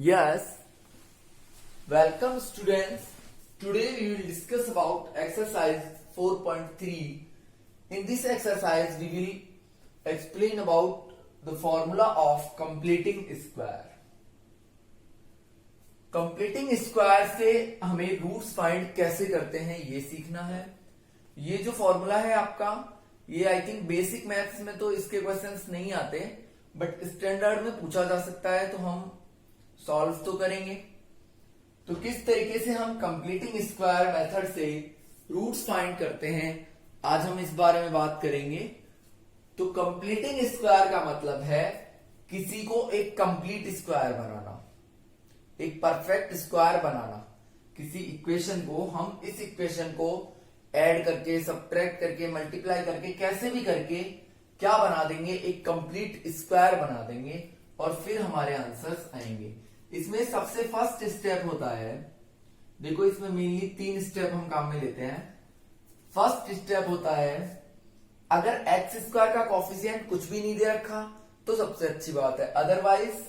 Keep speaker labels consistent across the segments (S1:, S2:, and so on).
S1: Yes, welcome students. Today we will discuss about exercise 4.3. In this exercise we will explain about the formula of completing square. Completing square से हमें roots find कैसे करते हैं ये सीखना है। ये जो फॉर्मूला है आपका, ये आई थिंक बेसिक मैथ्स में तो इसके क्वेश्चंस नहीं आते, बट स्टैंडर्ड में पूछा जा सकता है, तो हम सॉल्व तो करेंगे। तो किस तरीके से हम कंप्लीटिंग स्क्वायर मेथड से रूट्स फाइंड करते हैं, आज हम इस बारे में बात करेंगे। तो कंप्लीटिंग स्क्वायर का मतलब है किसी को एक कंप्लीट स्क्वायर बनाना, एक परफेक्ट स्क्वायर बनाना। किसी इक्वेशन को हम इस इक्वेशन को ऐड करके, सब्ट्रैक्ट करके, मल्टीप्लाई करके, कैसे भी करके क्या बना देंगे, एक कंप्लीट स्क्वायर बना देंगे और फिर हमारे आंसर्स आएंगे। इसमें सबसे फर्स्ट स्टेप होता है, देखो इसमें मेनली 3 स्टेप हम काम में लेते हैं। फर्स्ट स्टेप होता है, अगर एक्स स्क्वायर का कॉफिशिएंट कुछ भी नहीं दे रखा तो सबसे अच्छी बात है, otherwise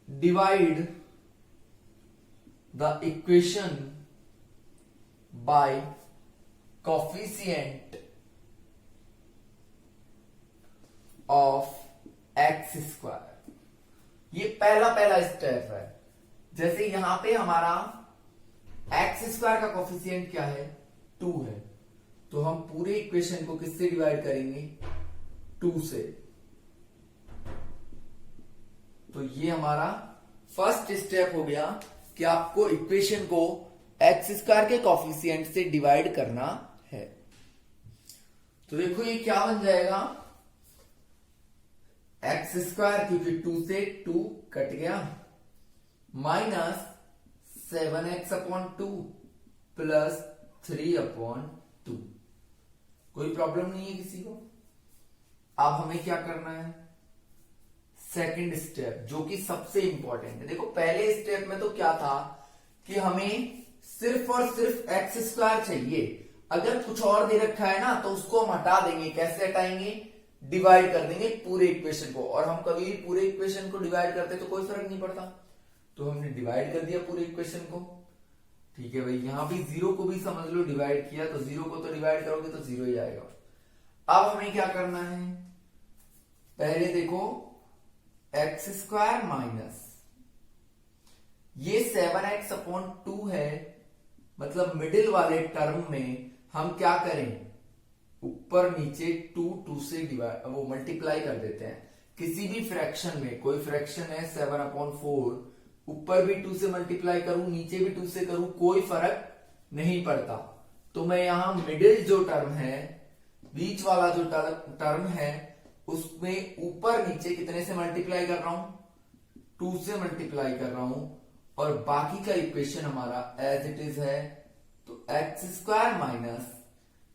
S1: divide the equation by coefficient of x square। ये पहला स्टेप है। जैसे यहां पे हमारा x स्क्वायर का कोफिशिएंट क्या है, 2 है, तो हम पूरे इक्वेशन को किससे डिवाइड करेंगे, 2 से। तो ये हमारा फर्स्ट स्टेप हो गया कि आपको इक्वेशन को एक्स स्क्वायर के कॉफिशिएंट से डिवाइड करना है। तो देखो ये क्या बन जाएगा, एक्स स्क्वायर, क्योंकि 2 से 2 कट गया, माइनस 7x/2 प्लस 3/2। कोई प्रॉब्लम नहीं है किसी को। अब हमें क्या करना है, सेकंड स्टेप, जो कि सबसे इंपॉर्टेंट है। देखो पहले स्टेप में तो क्या था कि हमें सिर्फ और सिर्फ एक्स स्क्वायर चाहिए, अगर कुछ और दे रखा है ना तो उसको हम हटा देंगे। कैसे हटाएंगे, डिवाइड कर देंगे पूरे इक्वेशन को। और हम कभी भी पूरे इक्वेशन को डिवाइड करते तो कोई फर्क नहीं पड़ता, तो हमने डिवाइड कर दिया पूरे इक्वेशन को। ठीक है भाई, यहां भी 0 को भी समझ लो डिवाइड किया, तो 0 को तो डिवाइड करोगे तो 0 ही आएगा। अब हमें क्या करना है, पहले देखो एक्स स्क्वायर माइनस ये 7x/2 है, मतलब मिडिल वाले टर्म में हम क्या करें, ऊपर नीचे 2 से डिवाइड, वो मल्टीप्लाई कर देते हैं। किसी भी फ्रैक्शन में, कोई फ्रैक्शन है 7/4, ऊपर भी 2 से मल्टीप्लाई करूं, नीचे भी 2 से करूं, कोई फर्क नहीं पड़ता। तो मैं यहां मिडिल जो टर्म है, बीच वाला जो टर्म है, उसमें ऊपर नीचे कितने से मल्टीप्लाई कर रहा हूं, 2 से मल्टीप्लाई कर रहा हूं, और बाकी का इक्वेशन हमारा एज इट इज है। तो एक्स स्क्वायर माइनस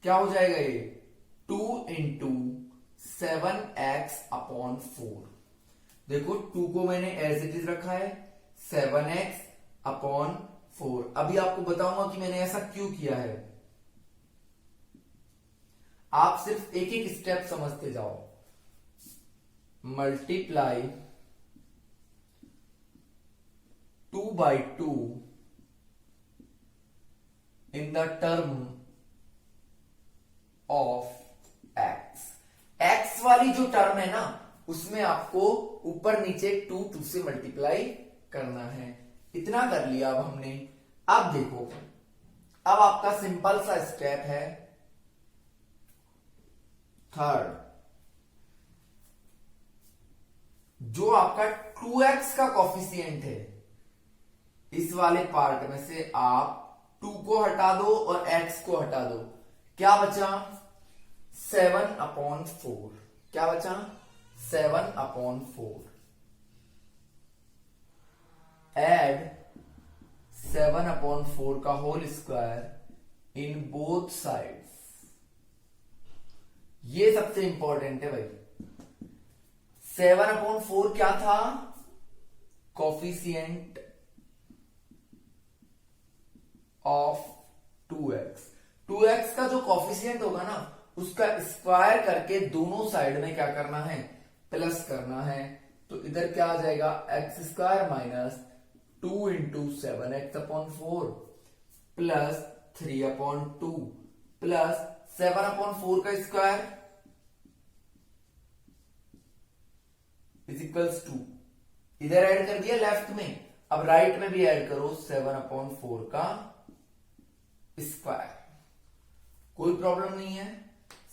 S1: क्या हो जाएगा, ये 2 इंटू 7x/4। देखो 2 को मैंने एज इट इज रखा है, 7x/4। अभी आपको बताऊंगा कि मैंने ऐसा क्यों किया है। आप सिर्फ एक एक स्टेप समझते जाओ। Multiply 2/2 in the term of x. X वाली जो टर्म है ना, उसमें आपको ऊपर नीचे 2 से मल्टीप्लाई करना है। इतना कर लिया अब हमने। अब देखो, अब आपका सिंपल सा स्टेप है थर्ड, जो आपका 2x का कॉफिशिएंट है, इस वाले पार्ट में से आप 2 को हटा दो और x को हटा दो, क्या बचा, 7/4। क्या बचा, 7/4। एड 7/4 का whole square in both sides. ये सबसे इंपॉर्टेंट है भाई। 7/4 क्या था, कॉफिशिएंट ऑफ 2x। 2x का जो कॉफिशिएंट होगा ना, उसका स्क्वायर करके दोनों साइड में क्या करना है, प्लस करना है। तो इधर क्या आ जाएगा, X square minus 2 into 7x/4 plus 3/2 plus 7/4 का स्क्वायर इज इक्वल्स टू, इधर ऐड कर दिया लेफ्ट में, अब राइट में भी ऐड करो 7/4 का स्क्वायर। कोई प्रॉब्लम नहीं है,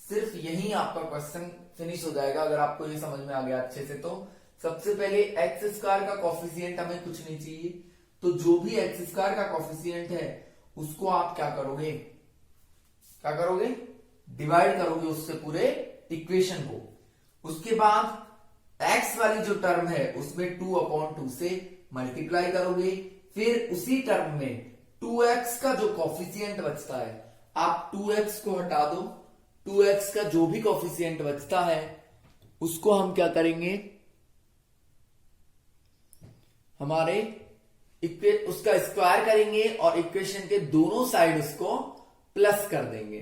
S1: सिर्फ यही आपका क्वेश्चन फिनिश हो जाएगा अगर आपको ये समझ में आ गया अच्छे से। तो सबसे पहले एक्स स्क्वायर का कॉफिशिएंट हमें कुछ नहीं चाहिए, तो जो भी एक्स स्क्वायर का कॉफिशिएंट है उसको आप क्या करोगे, डिवाइड करोगे उससे पूरे इक्वेशन को। उसके बाद एक्स वाली जो टर्म है उसमें 2/2 से मल्टीप्लाई करोगे, फिर उसी टर्म में 2x का जो कॉफिशिएंट बचता है, आप 2x को हटा दो, 2x का जो भी कॉफिशिएंट बचता है उसको हम क्या करेंगे, उसका स्क्वायर करेंगे और इक्वेशन के दोनों साइड उसको प्लस कर देंगे।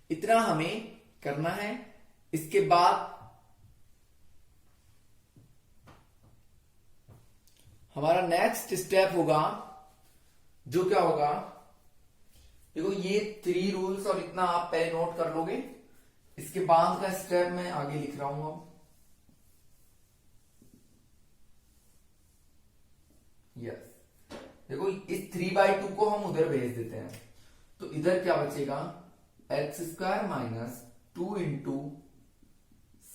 S1: इतना हमें करना है। इसके बाद हमारा नेक्स्ट स्टेप होगा, जो क्या होगा, देखो ये 3 रूल्स और इतना आप पहले नोट कर लोगे। इसके बाद का स्टेप मैं आगे लिख रहा हूं अब। यस, देखो इस 3/2 को हम उधर भेज देते हैं, तो इधर क्या बचेगा, X square minus 2 into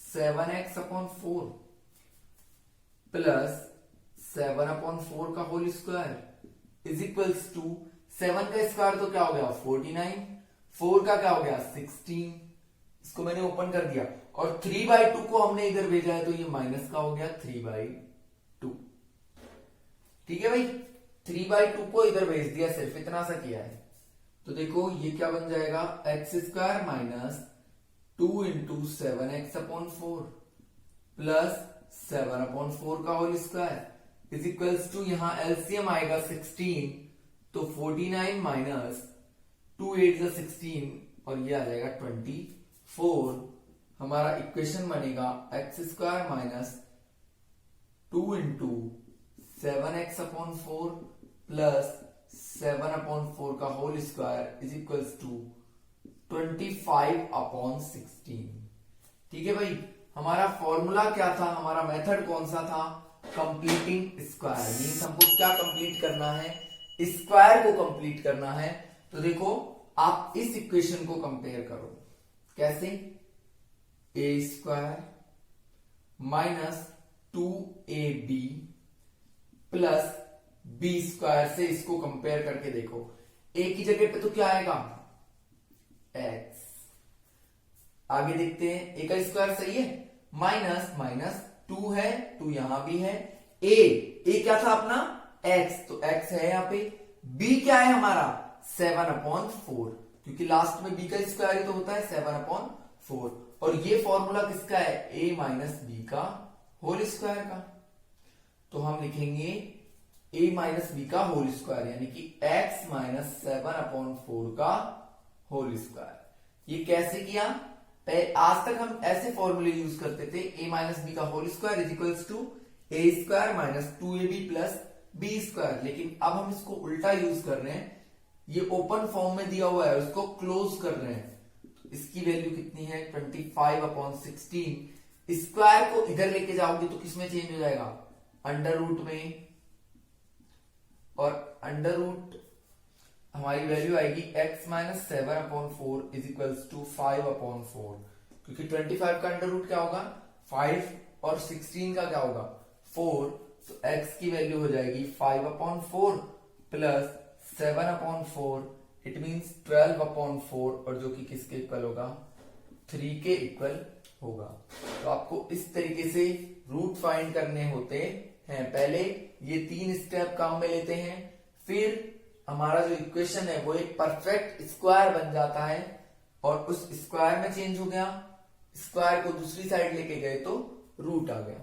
S1: 7x/4 plus 7/4 का whole square is equals to 7 का स्क्वायर तो क्या हो गया 49, 4 का क्या हो गया 16, इसको मैंने ओपन कर दिया, और 3/2 को हमने इधर भेजा है तो ये माइनस का हो गया 3/2। ठीक है भाई, 3/2 को इधर भेज दिया, सिर्फ इतना सा किया है। तो देखो ये क्या बन जाएगा, X square minus 2 into 7x/4 plus 7/4 का whole square is equals to, यहां एलसीएम आएगा 16, तो 49 माइनस 2 8 16 और ये आ जाएगा 24। हमारा इक्वेशन बनेगा X square minus 2 into 7x/4 plus 7/4 का whole square is equals to 25/16। ठीक है भाई, हमारा फॉर्मूला क्या था, हमारा मेथड कौन सा था, कंप्लीटिंग स्क्वायर। मीन्स हमको क्या कंप्लीट करना है, स्क्वायर को कंप्लीट करना है। तो देखो आप इस इक्वेशन को कंपेयर करो, कैसे, A square minus 2ab plus B square से इसको कंपेयर करके देखो। ए की जगह पे तो क्या आएगा एक्स, आगे देखते हैं, ए का स्क्वायर सही है, माइनस माइनस 2 है, 2 यहां भी है, ए क्या था अपना एक्स, तो एक्स है यहां पे, बी क्या है हमारा 7/4, क्योंकि लास्ट में बी का स्क्वायर ही तो होता है 7/4, और ये फॉर्मूला किसका है, ए माइनस बी का होल स्क्वायर का। तो हम लिखेंगे a माइनस बी का होल स्क्वायर, यानी कि x माइनस 7/4 का होल स्क्वायर। ये कैसे किया, आज तक हम ऐसे फॉर्मूले यूज करते थे, a माइनस बी का whole square is equals to a square minus 2ab plus B square, लेकिन अब हम इसको उल्टा यूज कर रहे हैं। ये ओपन फॉर्म में दिया हुआ है, उसको क्लोज कर रहे हैं, तो इसकी वैल्यू कितनी है 25/16। स्क्वायर को इधर लेके जाओगे तो किसमें चेंज हो जाएगा, अंडर रूट में, और अंडर रूट हमारी वैल्यू आएगी x minus 7/4 is equals to 5/4, क्योंकि 25 का अंडर रूट क्या होगा 5 और 16 का क्या होगा 4, तो x की वैल्यू हो जाएगी 5/4 प्लस 7/4, इट मींस 12/4, और जो कि किसके इक्वल होगा 3 के इक्वल होगा। तो आपको इस तरीके से रूट फाइंड करने होते हैं। पहले ये 3 स्टेप काम में लेते हैं, फिर हमारा जो इक्वेशन है वो एक परफेक्ट स्क्वायर बन जाता है, और उस स्क्वायर में चेंज हो गया, स्क्वायर को दूसरी साइड लेके गए तो रूट आ गया।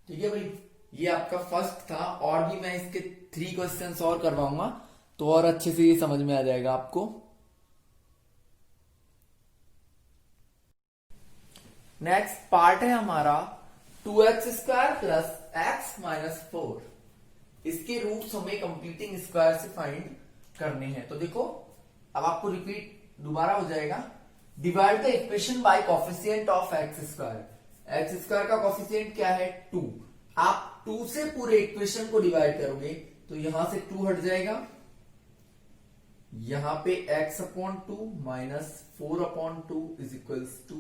S1: ठीक है भाई, ये आपका फर्स्ट था, और भी मैं इसके 3 क्वेश्चंस और करवाऊंगा तो और अच्छे से ये समझ में आ जाएगा आपको। नेक्स्ट पार्ट है हमारा 2x² प्लस x माइनस 4 इसके रूट्स हमें कंप्लीटिंग स्क्वायर से फाइंड करने हैं। तो देखो अब आपको रिपीट दोबारा हो जाएगा। Divide the equation by coefficient of x² का कोफिशिएंट क्या है 2। आप 2 से पूरे इक्वेशन को डिवाइड करोगे तो यहां से 2 हट जाएगा, यहां पे x/2 minus 4/2 is equals to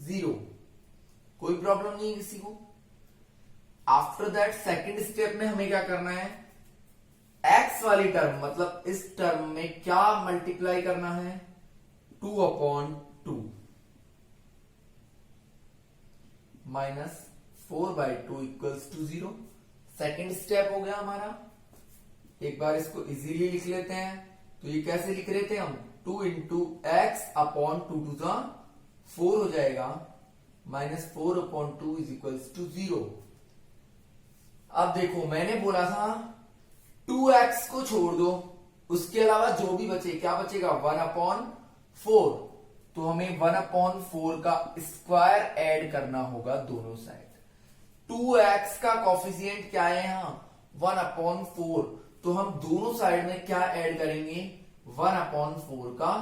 S1: 0। कोई प्रॉब्लम नहीं है किसी को। आफ्टर दैट सेकेंड स्टेप में हमें क्या करना है, x वाली टर्म मतलब इस टर्म में क्या मल्टीप्लाई करना है 2/2 minus 4/2 equals to 0। Second step हो गया हमारा। एक बार इसको इजीली लिख लेते हैं। तो ये कैसे लिख रहे थे हम, 2 इंटू x/2 टू 4 हो जाएगा, माइनस 4/2 इज इक्वल्स टू 0। अब देखो मैंने बोला था 2x को छोड़ दो, उसके अलावा जो भी बचे क्या बचेगा 1/4। तो हमें 1/4 का स्क्वायर ऐड करना होगा दोनों साइड। 2x का कोफिशिएंट क्या है यहां 1/4, तो हम दोनों साइड में क्या ऐड करेंगे 1/4 का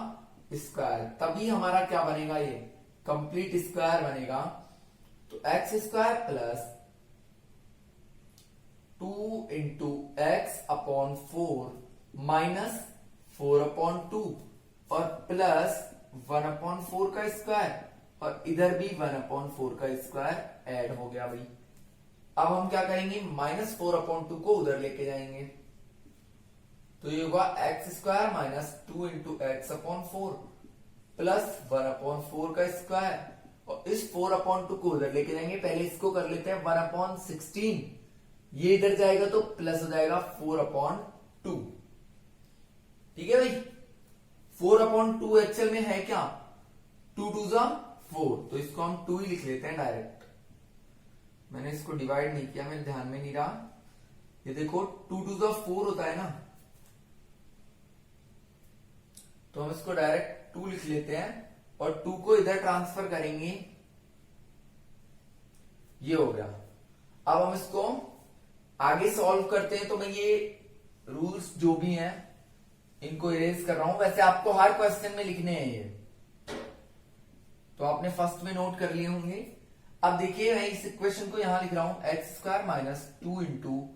S1: स्क्वायर, तभी हमारा क्या बनेगा ये कंप्लीट स्क्वायर बनेगा। तो x² plus 2 into x/4 minus 4/2 और प्लस 1/4 का स्क्वायर, और इधर भी 1/4 का स्क्वायर ऐड हो गया भाई। अब हम क्या करेंगे माइनस 4/2 को उधर लेके जाएंगे, तो ये होगा x² minus 2 into x/4 plus 1/4 का स्क्वायर, और इस 4/2 को उधर लेके जाएंगे। पहले इसको कर लेते हैं 1/16, ये इधर जाएगा तो प्लस हो जाएगा 4/2। ठीक है भाई, 4/2 एक्चुअल में है क्या 2 2 4, तो इसको हम 2 ही लिख लेते हैं डायरेक्ट। मैंने इसको डिवाइड नहीं किया, मेरे ध्यान में नहीं रहा। ये देखो 2 2 4 होता है ना, तो हम इसको डायरेक्ट 2 लिख लेते हैं और 2 को इधर ट्रांसफर करेंगे, ये हो गया। अब हम इसको आगे सॉल्व करते हैं। तो मैं ये रूल्स जो भी हैं इनको इरेज कर रहा हूं, वैसे आपको हर क्वेश्चन में लिखने हैं ये, तो आपने फर्स्ट में नोट कर लिए होंगे। अब देखिए मैं इस इक्वेशन को यहां लिख रहा हूं x² minus 2 into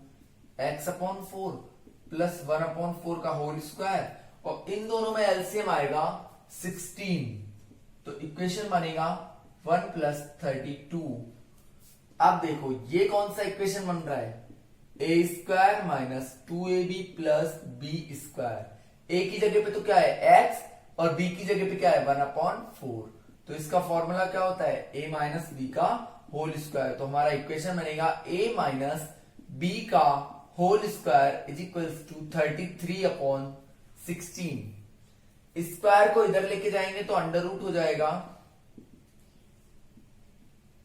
S1: x/4 plus 1/4 का होल स्क्वायर, और इन दोनों में एलसीएम आएगा 16, तो इक्वेशन बनेगा 1 प्लस 32। अब देखो ये कौन सा इक्वेशन बन रहा है a² minus 2ab plus b²। a की जगह पे तो क्या है x और b की जगह पे क्या है 1/4, तो इसका फॉर्मूला क्या होता है a माइनस b का होल स्क्वायर। तो हमारा इक्वेशन बनेगा a माइनस b का whole square is equals to 33/16। Square को इधर लेके जाएंगे तो अंडर रूट हो जाएगा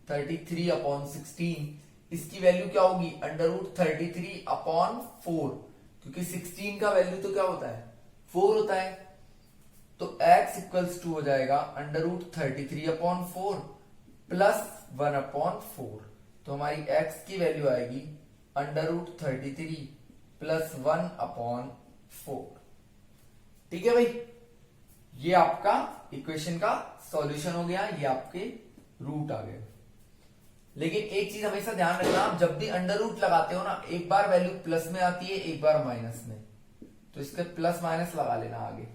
S1: 33/16। इसकी वैल्यू क्या होगी अंडर रूट 33/4, क्योंकि 16 का वैल्यू तो क्या होता है 4 होता है। तो x इक्वल्स टू हो जाएगा अंडर रूट 33/4 प्लस 1/4, तो हमारी x की वैल्यू आएगी अंडर रूट 33 प्लस 1/4। ठीक है भाई, ये आपका इक्वेशन का सॉल्यूशन हो गया, ये आपके रूट आ गए। लेकिन एक चीज हमेशा ध्यान रखना, आप जब भी अंडर रूट लगाते हो ना, एक बार वैल्यू प्लस में आती है एक बार माइनस में, तो इसके प्लस माइनस लगा लेना आगे।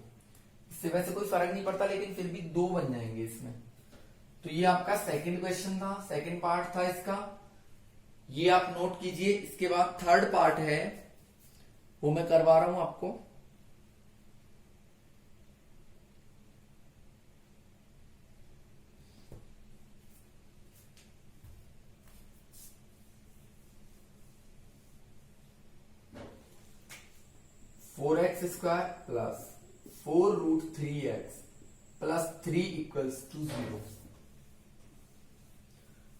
S1: इससे वैसे कोई फर्क नहीं पड़ता, लेकिन फिर भी 2 बन जाएंगे इसमें। तो ये आपका सेकंड क्वेश्चन था, सेकंड पार्ट था इसका, ये आप नोट कीजिए। इसके बाद थर्ड पार्ट है, वो मैं करवा रहा हूं आपको। Four x square plus 4√3x plus 3 equals to 0।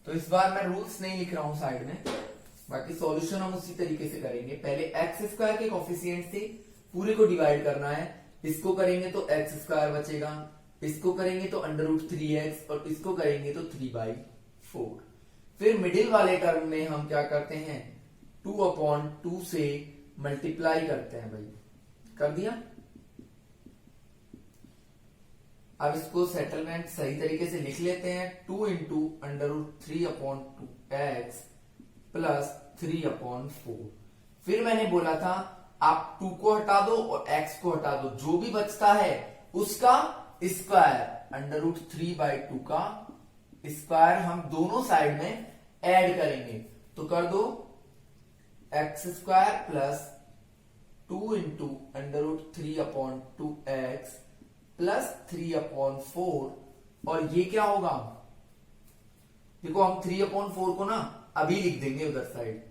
S1: तो इस बार मैं रूल्स नहीं लिख रहा हूं साइड में, बाकी सॉल्यूशन हम उसी तरीके से करेंगे। पहले x² के कोफिशिएंट से पूरे को डिवाइड करना है। इसको करेंगे तो x² बचेगा, इसको करेंगे तो अंडर रूट 3x, और इसको करेंगे तो 3/4। फिर मिडिल वाले टर्म में हम क्या करते हैं, 2/2 से मल्टीप्लाई करते हैं भाई, कर दिया। अब इसको सेटलमेंट सही तरीके से लिख लेते हैं, 2 इंटू √3/2x प्लस 3/4। फिर मैंने बोला था आप 2 को हटा दो और x को हटा दो, जो भी बचता है उसका स्क्वायर, √3/2 का स्क्वायर हम दोनों साइड में ऐड करेंगे। तो कर दो x² plus 2 into √3/2x plus 3/4। और ये क्या होगा, देखो हम 3/4 को ना अभी लिख देंगे उधर साइड,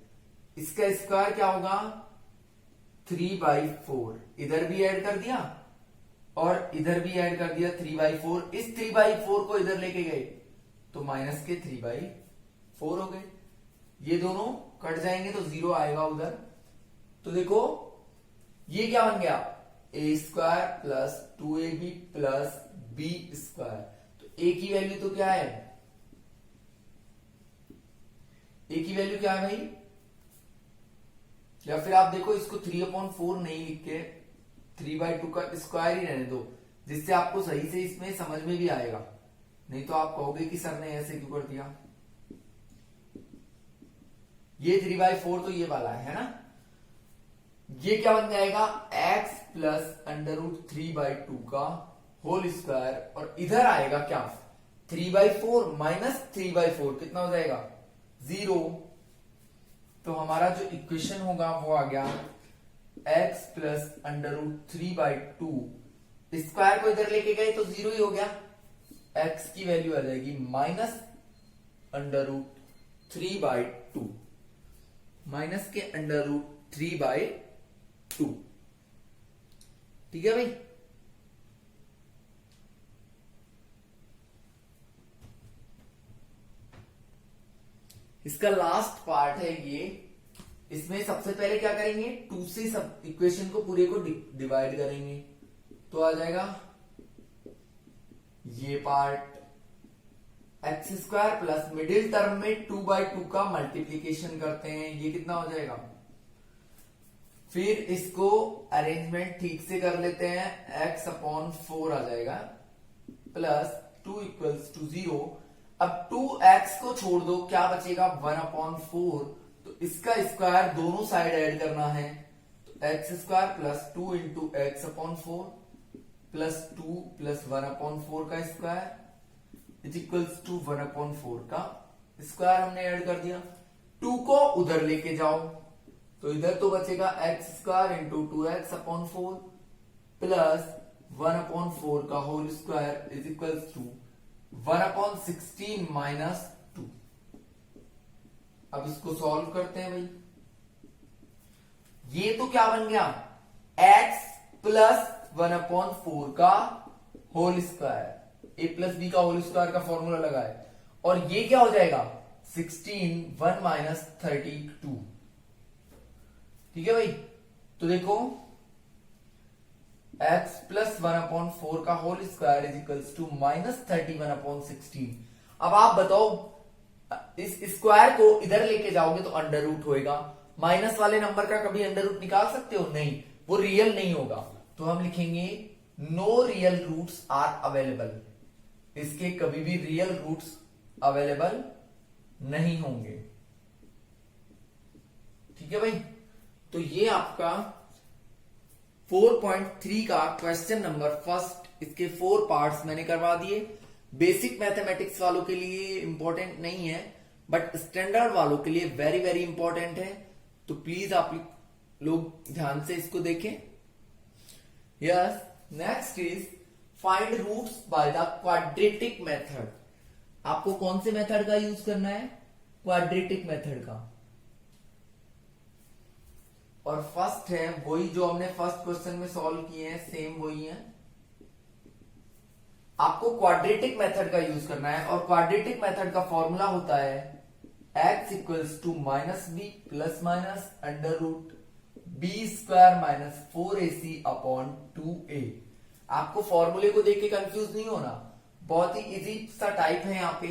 S1: इसका स्क्वायर क्या होगा 3/4, इधर भी ऐड कर दिया और इधर भी ऐड कर दिया 3/4। इस 3/4 को इधर लेके गए तो माइनस के 3/4 हो गए, ये दोनों कट जाएंगे तो 0 आएगा उधर। तो देखो ये क्या बन गया, a² plus 2ab plus b²। तो a की वैल्यू तो क्या है, a की वैल्यू क्या है भाई, या फिर आप देखो इसको 3/4 नहीं लिख के 3/2 का स्क्वायर ही रहने दो, जिससे आपको सही से इसमें समझ में भी आएगा, नहीं तो आप कहोगे कि सर ने ऐसे क्यों कर दिया। ये 3/4 तो ये वाला है ना, ये क्या बन जाएगा x प्लस √3/2 का होल स्क्वायर, और इधर आएगा क्या 3/4 माइनस 3/4 कितना हो जाएगा 0। तो हमारा जो इक्वेशन होगा वो आ गया x प्लस √3/2, स्क्वायर को इधर लेके गए तो 0 ही हो गया, x की वैल्यू आ जाएगी माइनस √3/2, माइनस के √3/2। ठीक है भाई, इसका लास्ट पार्ट है ये। इसमें सबसे पहले क्या करेंगे, 2 से सब इक्वेशन को पूरे को डिवाइड करेंगे, तो आ जाएगा ये part x² plus middle term में 2/2 का मल्टीप्लीकेशन करते हैं, ये कितना हो जाएगा। फिर इसको अरेंजमेंट ठीक से कर लेते हैं, x/4 आ जाएगा प्लस 2 = 0। अब 2x को छोड़ दो, क्या बचेगा 1/4, तो इसका स्क्वायर दोनों साइड ऐड करना है, तो x² plus 2 into x/4 plus 2 plus 1/4 का स्क्वायर इज इक्वल्स टू 1/4 का स्क्वायर हमने ऐड कर दिया। 2 को उधर लेके जाओ तो इधर तो बचेगा x² इंटू 2x/4 प्लस 1/4 का whole square is equals to 1/16 minus 2। अब इसको सॉल्व करते हैं भाई, ये तो क्या बन गया x प्लस 1/4 का whole square, a plus b का होल स्क्वायर का फॉर्मूला लगा है, और ये क्या हो जाएगा 16 1 माइनस 32। ठीक है भाई, तो देखो x प्लस 1/4 का whole square is equals to minus 31/16। अब आप बताओ इस स्क्वायर को इधर लेके जाओगे तो अंडर रूट होएगा, माइनस वाले नंबर का कभी अंडर रूट निकाल सकते हो, नहीं, वो रियल नहीं होगा, तो हम लिखेंगे no real roots are available, इसके कभी भी रियल रूट्स अवेलेबल नहीं होंगे। ठीक है भाई, तो ये आपका 4.3 का क्वेश्चन नंबर फर्स्ट, इसके 4 पार्ट्स मैंने करवा दिए। बेसिक मैथमेटिक्स वालों के लिए इंपॉर्टेंट नहीं है, बट स्टैंडर्ड वालों के लिए वेरी वेरी इंपॉर्टेंट है, तो प्लीज आप लोग ध्यान से इसको देखें। Yes, next is find roots by the quadratic method. आपको कौन से मेथड का यूज करना है, क्वाड्रेटिक मेथड का, और फर्स्ट है वही जो हमने फर्स्ट क्वेश्चन में सॉल्व किए हैं, सेम वही है। आपको क्वाड्रेटिक मेथड का यूज करना है, और क्वाड्रेटिक मेथड का फॉर्मूला होता है x equals to minus b plus minus under root b² minus 4ac/2a। आपको फॉर्मूले को देख के कंफ्यूज नहीं होना, बहुत ही इजी सा टाइप है यहाँ पे।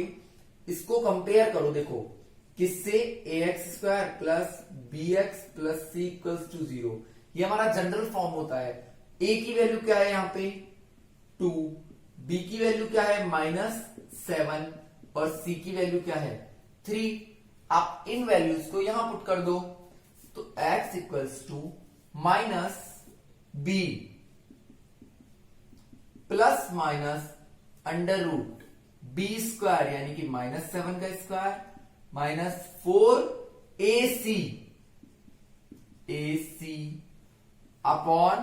S1: इसको कंपेयर करो, देखो किससे? ax² plus bx plus c equals to 0। ये हमारा जनरल फॉर्म होता है। a की वैल्यू क्या है यहाँ पे? 2, b की वैल्यू क्या है? -7 और c की वैल्यू क्या है? 3। आप इन वैल्यूज को यहां पुट कर दो तो x equals to -b plus minus under root b² यानी कि -7 का स्क्वायर -4ac अपॉन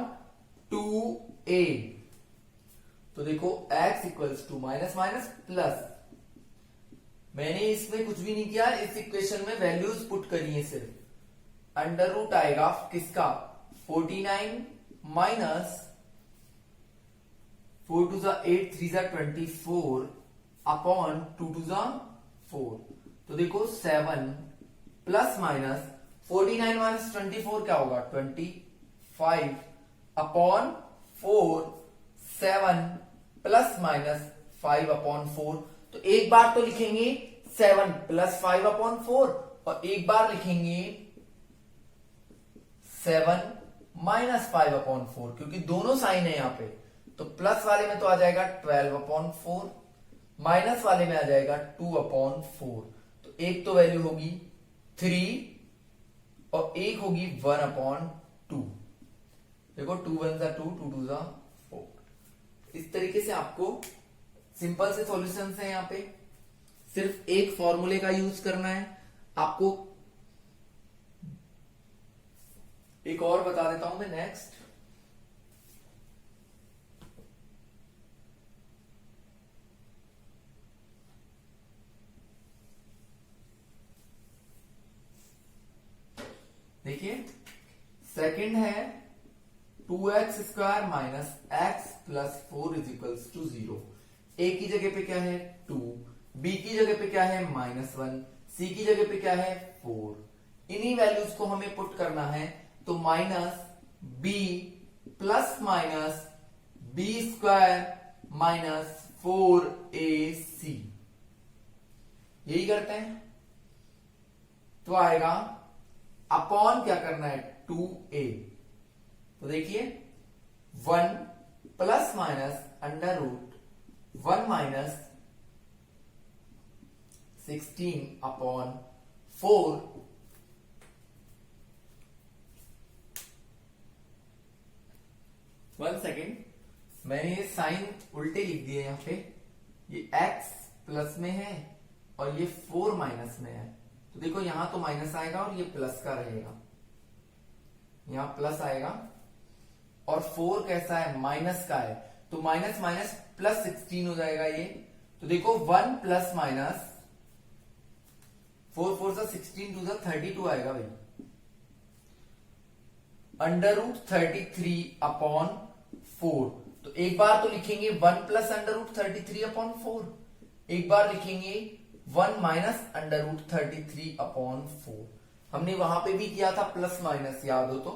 S1: 2a। तो देखो x equals to minus minus plus, मैंने इसमें कुछ भी नहीं किया, इस इक्वेशन में वैल्यूज पुट करी है सिर्फ। अंडर रूट आएगा किसका? 49 माइनस 4 2 8 3 24 अपॉन 2 2 4। तो देखो 7 प्लस माइनस 49 माइनस 24 क्या होगा? 25 अपॉन 4, 7 प्लस माइनस 5 अपॉन 4। तो एक बार तो लिखेंगे 7 प्लस 5 अपॉन 4 और एक बार लिखेंगे 7 माइनस 5 अपॉन 4, क्योंकि दोनों साइन है यहां पे। तो प्लस वाले में तो आ जाएगा 12 अपॉन 4, माइनस वाले में आ जाएगा 2 अपॉन 4। तो एक तो वैल्यू होगी 3 और एक होगी 1 अपॉन 2। देखो 2 1 2, 2 2 4। इस तरीके से आपको सिंपल से सॉल्यूशंस है, यहां पे सिर्फ एक फॉर्मूले का यूज करना है आपको। एक और बता देता हूं मैं नेक्स्ट। देखिए सेकंड है 2x² minus x plus 4 is equals to 0। a की जगह पे क्या है? 2, b की जगह पे क्या है? -1, c की जगह पे क्या है? 4। इन्हीं वैल्यूज को हमें पुट करना है, तो -b plus minus b² minus 4ac यही करते हैं। तो आएगा अपॉन क्या करना है? 2a। तो देखिए 1 plus minus under root 1 minus 16 upon 4 1 second, मैंने ये साइन उल्टे लिख दिए यहां पे। ये x प्लस में है और ये 4 माइनस में है। तो देखो यहां तो माइनस आएगा और ये प्लस का रहेगा, यहां प्लस आएगा और 4 कैसा है? माइनस का है। तो माइनस माइनस प्लस 16 हो जाएगा ये। तो देखो 1 प्लस माइनस 4 4 16 2 32 आएगा भाई। Under root 33 upon 4। तो एक बार तो लिखेंगे 1 प्लस अंडर रूट 33 अपॉन 4, एक बार लिखेंगे 1 माइनस अंडर रूट 33 अपॉन 4। हमने वहां पे भी किया था प्लस माइनस, याद हो तो।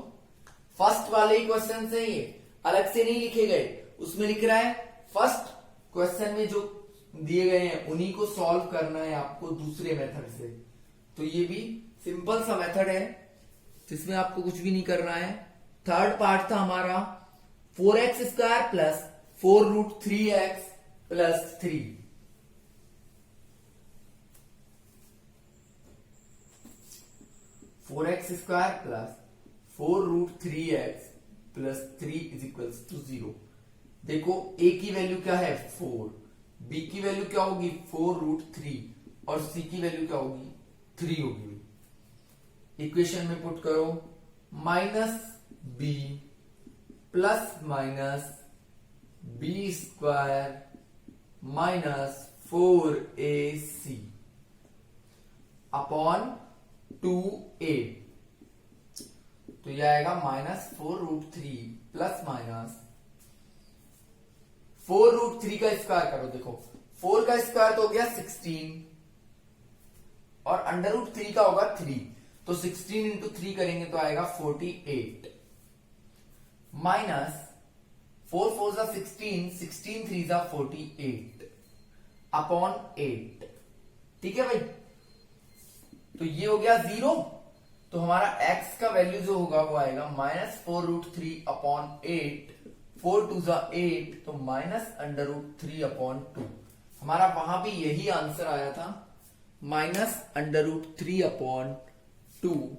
S1: फर्स्ट वाले ही क्वेश्चन से ये अलग से नहीं लिखे गए, उसमें लिख रहा है फर्स्ट क्वेश्चन में जो दिए गए हैं उन्हीं को सॉल्व करना है आपको दूसरे मेथड से। तो ये भी सिंपल सा मेथड है जिसमें आपको कुछ भी नहीं करना है। थर्ड पार्ट था हमारा 4x² plus 4√3x plus 3। Four x square plus 4√3x plus 3 is equals to 0। देखो a की वैल्यू क्या है? 4, b की वैल्यू क्या होगी? 4√3 और c की वैल्यू क्या होगी? 3 होगी। इक्वेशन में पुट करो -b plus minus b² minus 4ac upon 2a। तो यह आएगा -4√3 प्लस माइनस 4√3 का स्क्वायर करो। देखो 4 का स्क्वायर तो हो गया 16 और अंडर रूट 3 का होगा 3। तो 16 इंटू 3 करेंगे तो आएगा 48 माइनस 4 4 16, 16 3 48 अपॉन 8। ठीक है भाई। तो ये हो गया 0। तो हमारा x का वैल्यू जो होगा वो आएगा -4√3/8। 4 टू ज़ा 8, तो -√3/2। हमारा वहां भी यही आंसर आया था, -√3/2।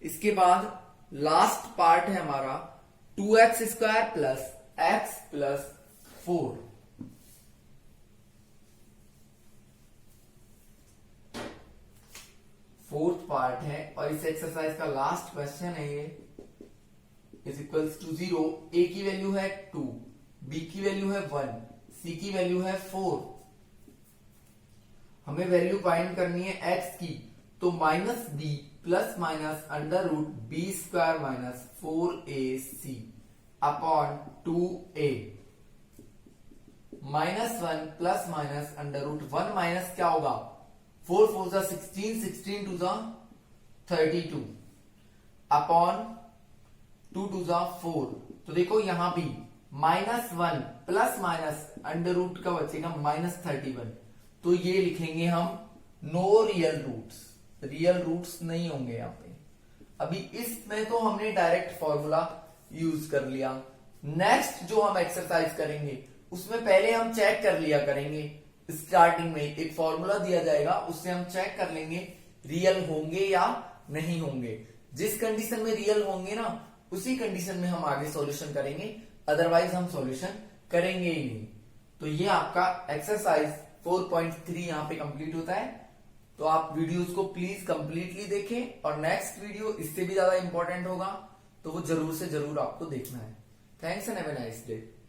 S1: इसके बाद लास्ट पार्ट है हमारा 2x² plus x plus 4। Fourth part है और इस एक्सरसाइज का लास्ट क्वेश्चन है ये। Is equals to 0। a की वैल्यू है 2, b की वैल्यू है 1, c की वैल्यू है 4। हमें वैल्यू फाइंड करनी है x की, तो -b plus minus √b² minus 4ac upon 2a। -1 plus minus √1 minus क्या होगा, 4 4 ज़ा 16, 16 2 ज़ा 32 अपॉन 2 2 ज़ा 4। तो देखो यहां भी -1 प्लस माइनस √ का बचेगा -31। तो ये लिखेंगे हम no real roots, real roots नहीं होंगे यहां पे। अभी इसमें तो हमने डायरेक्ट फॉर्मूला यूज कर लिया। नेक्स्ट जो हम एक्सरसाइज करेंगे उसमें पहले हम चेक कर लिया करेंगे। स्टार्टिंग में एक फॉर्मूला दिया जाएगा, उससे हम चेक कर लेंगे रियल होंगे या नहीं होंगे। जिस कंडीशन में रियल होंगे ना, उसी कंडीशन में हम आगे सॉल्यूशन करेंगे, अदरवाइज हम सॉल्यूशन करेंगे ही नहीं। तो ये आपका एक्सरसाइज 4.3 यहाँ पे कंप्लीट होता है। तो आप वीडियोस को प्लीज कंप्लीटली देखें और नेक्स्ट वीडियो इससे भी ज्यादा इंपॉर्टेंट होगा, तो वो जरूर से जरूर आपको देखना है। Thanks and have a nice day.